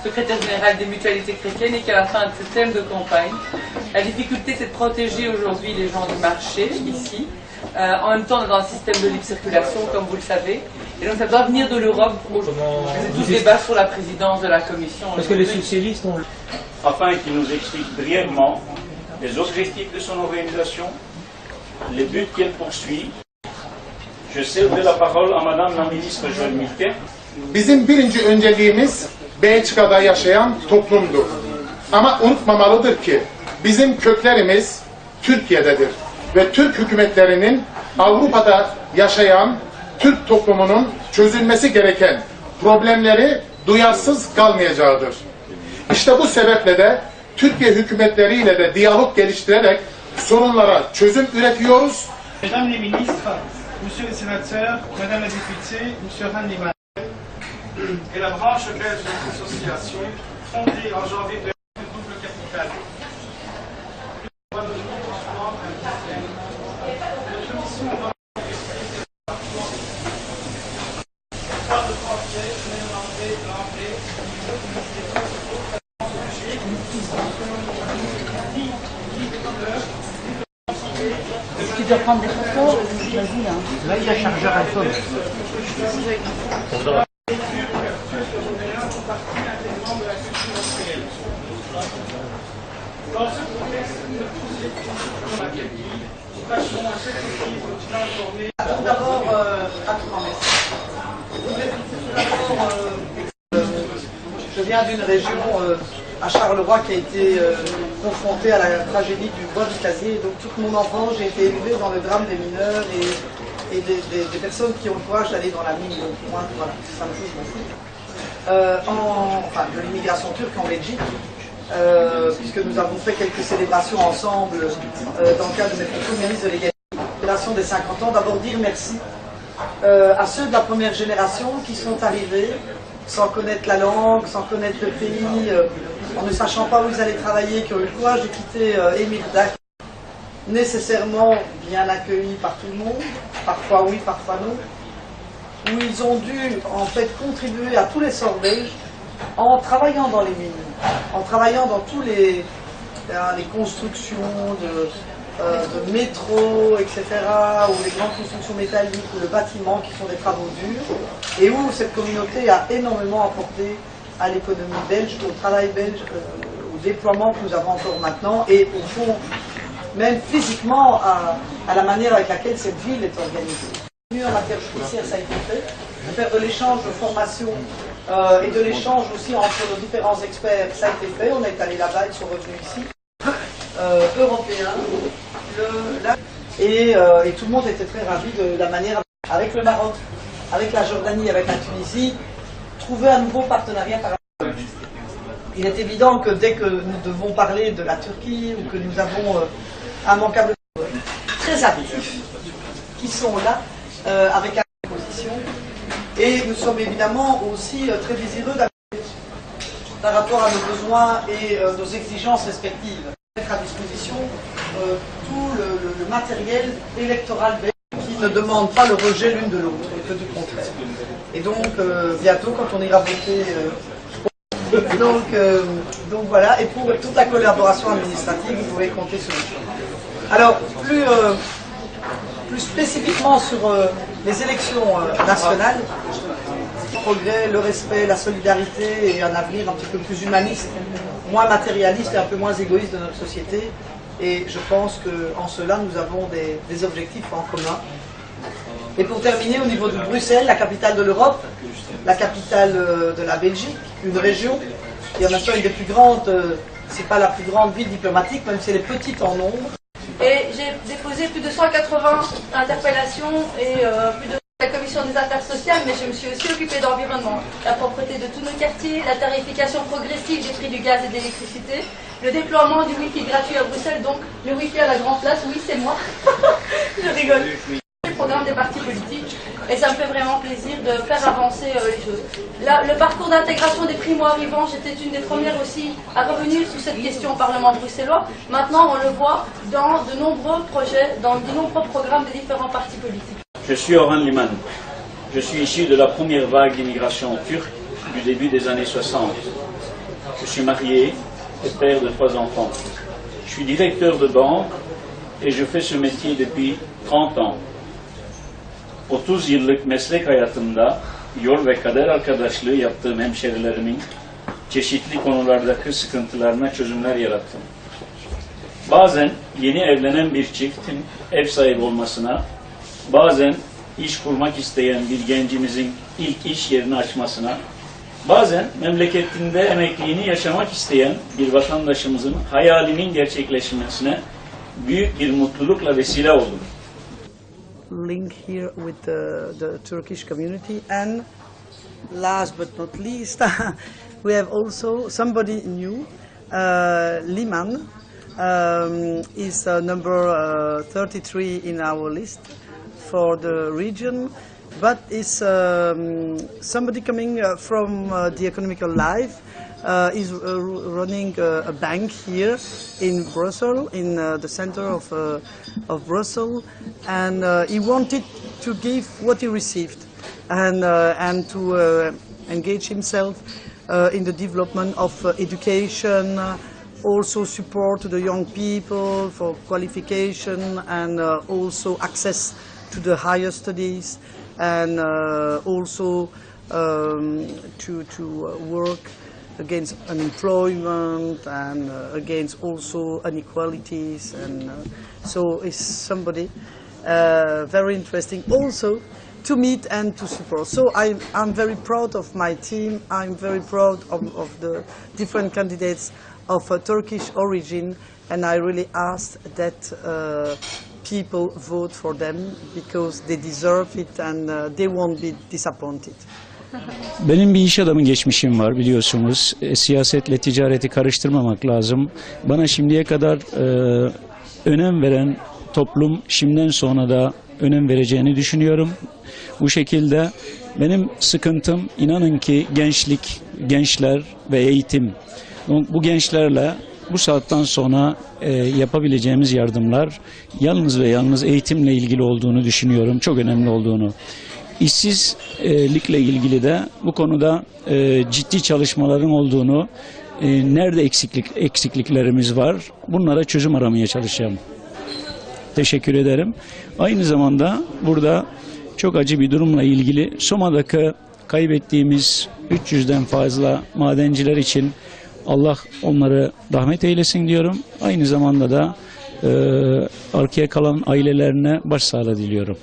Secrétaire général des mutualités chrétiennes et qui a la fin de ce thème de campagne. La difficulté, c'est de protéger aujourd'hui les gens du marché, ici. En même temps, on est dans un système de libre circulation, comme vous le savez. Et donc, ça doit venir de l'Europe. C'est tout débat sur la présidence de la Commission. Parce que les socialistes ont... Afin qu'il nous explique brièvement les objectifs de son organisation, les buts qu'elle poursuit. Je cède la parole à Madame la ministre Joëlle Milquet. Bizim birinci önceliğimiz Belçika'da yaşayan toplumdur. Ama unutmamalıdır ki bizim köklerimiz Türkiye'dedir. Ve Türk hükümetlerinin Avrupa'da yaşayan Türk toplumunun çözülmesi gereken problemleri duyarsız kalmayacağıdır. İşte bu sebeple de Türkiye hükümetleriyle de diyalog geliştirerek sorunlara çözüm üretiyoruz. Mesdames les ministres, Monsieur les sénateurs, Madame la députée, Monsieur Hanneman, et la branche belge de l'association, fondée en janvier de double capital. Tu dois prendre des photos, vas-y là. Là, il y a chargeur iPhone. D'abord, je viens d'une région à Charleroi qui a été confrontée à la tragédie du bois du casier. Donc toute mon enfance, j'ai été élevée dans le drame des mineurs et des personnes qui ont le courage d'aller dans la mine. Donc moi, voilà, ça me touche beaucoup. Enfin, de l'immigration turque en Belgique. Puisque nous avons fait quelques célébrations ensemble dans le cadre de mes fonctions de ministre de l'égalité des 50 ans. D'abord dire merci à ceux de la première génération qui sont arrivés sans connaître la langue, sans connaître le pays, en ne sachant pas où ils allaient travailler, qui ont eu le courage de quitter Émirdac, nécessairement bien accueillis par tout le monde, parfois oui, parfois non, où ils ont dû en fait contribuer à tous les sorts belges en travaillant dans les mines, en travaillant dans tous les constructions de métro, etc., ou les grandes constructions métalliques, ou le bâtiment qui sont des travaux durs, et où cette communauté a énormément apporté à l'économie belge, au travail belge, au déploiement que nous avons encore maintenant, et au fond, même physiquement, à la manière avec laquelle cette ville est organisée. En matière judiciaire, ça a été fait, de faire de l'échange de formation et de l'échange aussi entre nos différents experts, ça a été fait, on est allé là-bas, ils sont revenus ici, européens, et tout le monde était très ravi de la manière, avec le Maroc, avec la Jordanie, avec la Tunisie, trouver un nouveau partenariat par rapport. Il est évident que dès que nous devons parler de la Turquie, ou que nous avons immanquablement très actifs, qui sont là, avec la position, et nous sommes évidemment aussi très désireux par rapport à nos besoins et nos exigences respectives. Mettre à disposition tout le matériel électoral belge qui ne demande pas le rejet l'une de l'autre, que du contraire. Et donc, bientôt, quand on ira voter, donc voilà, et pour toute la collaboration administrative, vous pouvez compter sur nous. Alors, plus spécifiquement sur les élections nationales, le progrès, le respect, la solidarité et un avenir un petit peu plus humaniste, moins matérialiste et un peu moins égoïste de notre société. Et je pense qu'en cela, nous avons des objectifs en commun. Et pour terminer, au niveau de Bruxelles, la capitale de l'Europe, la capitale de la Belgique, une région, et en même temps une des plus grandes, c'est pas la plus grande ville diplomatique, même si elle est petite en nombre. Et j'ai déposé plus de 180 interpellations et plus de la commission des affaires sociales, mais je me suis aussi occupée d'environnement, la propreté de tous nos quartiers, la tarification progressive des prix du gaz et de l'électricité, le déploiement du Wi-Fi gratuit à Bruxelles, donc le Wi-Fi à la Grande Place, oui c'est moi, je rigole. Le programme des partis politiques, et ça me fait vraiment plaisir de faire avancer les choses. Là, le parcours d'intégration des primo-arrivants, j'étais une des premières aussi à revenir sur cette question au Parlement bruxellois. Maintenant, on le voit dans de nombreux projets, dans de nombreux programmes des différents partis politiques. Je suis Orhan Liman. Je suis issu de la première vague d'immigration turque du début des années 60. Je suis marié et père de 3 enfants. Je suis directeur de banque et je fais ce métier depuis 30 ans. 30 yıllık meslek hayatımda yol ve kader arkadaşlığı yaptığım hemşerilerimin çeşitli konulardaki sıkıntılarına çözümler yarattım. Bazen yeni evlenen bir çiftin ev sahibi olmasına, bazen iş kurmak isteyen bir gencimizin ilk iş yerini açmasına, bazen memleketinde emekliliğini yaşamak isteyen bir vatandaşımızın hayalinin gerçekleşmesine büyük bir mutlulukla vesile oldum. Link here with the Turkish community, and last but not least we have also somebody new, Liman is number 33 in our list for the region, but is somebody coming from the economical life. Is running a bank here in Brussels, in the center of Brussels, and he wanted to give what he received, and to engage himself in the development of education, also support to the young people for qualification, and also access to the higher studies, and also to work against unemployment, and against also inequalities, and so it's somebody very interesting also to meet and to support. So I'm very proud of my team. I'm very proud of the different candidates of Turkish origin, and I really ask that people vote for them because they deserve it, and they won't be disappointed. Benim bir iş adamı geçmişim var biliyorsunuz. Siyasetle ticareti karıştırmamak lazım. Bana şimdiye kadar önem veren toplum şimdiden sonra da önem vereceğini düşünüyorum. Bu şekilde benim sıkıntım inanın ki gençlik, gençler ve eğitim. Bu gençlerle bu saatten sonra yapabileceğimiz yardımlar yalnız ve yalnız eğitimle ilgili olduğunu düşünüyorum. Çok önemli olduğunu. İşsizlikle ilgili de bu konuda ciddi çalışmaların olduğunu, nerede eksikliklerimiz var, bunlara çözüm aramaya çalışacağım. Teşekkür ederim. Aynı zamanda burada çok acı bir durumla ilgili Soma'daki kaybettiğimiz 300'den fazla madenciler için Allah onları rahmet eylesin diyorum. Aynı zamanda da arkaya kalan ailelerine başsağlığı diliyorum.